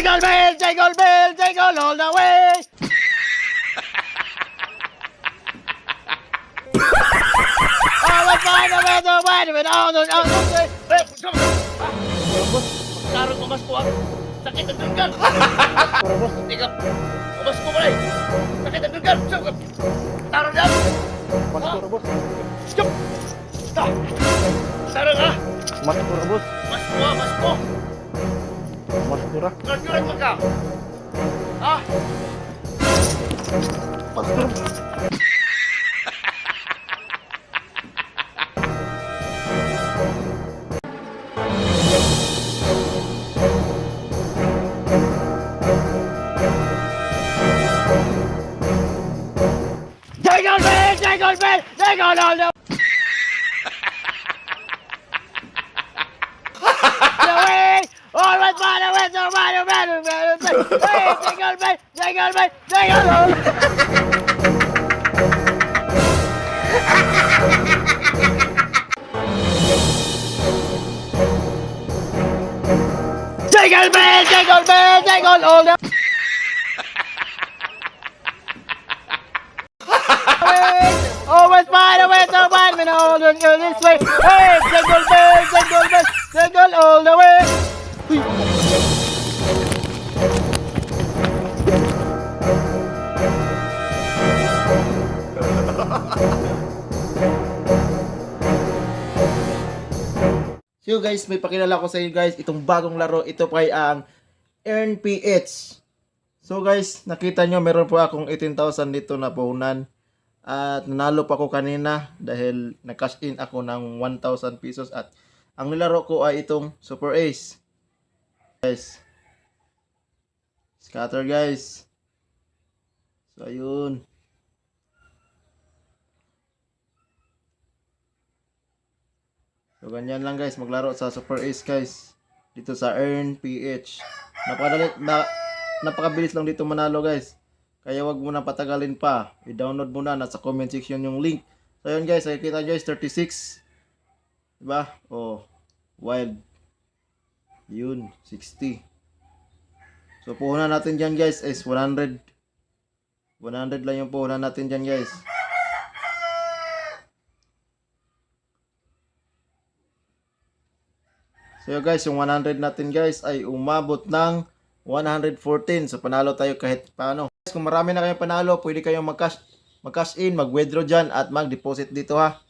Jingle bell, jingle bell, jingle all the way. Oh, let's find a better way to it all the way. Hey, come on. Boss, magkaroon ko mas po ah. Sakit ang dulgan. Boss, tika. Mas ko pala eh. Sakit ang dulgan. Taruh dyan. Mas ko, boss. Stop. Stop. Taruh ah. Mas pura bos, Mas ko, mas ko. mas pura, Curhat mo ka. Ha? mas pura. Jingle bell, jingle bell, jingle all the way. Always find a way to find a better way. Hey, jingle bell, jingle bell, jingle all. Jingle bell, jingle bell, jingle all the way. Always find a way to find me all the this way. Hey, jingle bell, jingle bell, jingle all the way. So guys, may pakilala ko sa inyo guys, itong bagong laro, ito pa ay ang Earn PH. So guys, nakita nyo meron po akong 18,000 dito na puhunan. At nanalo pa ako kanina dahil nag-cash in ako ng 1,000 pesos. At ang nilaro ko ay itong Super Ace. Guys, scatter guys. So ayun. So ganyan lang guys, maglaro sa Super Ace guys. Dito sa Earn PH. Napakabilis lang dito manalo guys. Kaya wag mo na patagalin pa. I-download mo na, nasa comment section yung link. So yun guys, nakikita guys 36. Diba? Oh, wild. Yun, 60. So puhunan natin dyan guys is 100. 100 lang yung puhunan natin dyan guys. So guys, yung 100 natin guys ay umabot ng 114. So panalo tayo kahit paano. Guys, kung marami na kayong panalo, pwede kayong mag-cash in, mag-withdraw dyan at mag-deposit dito ha.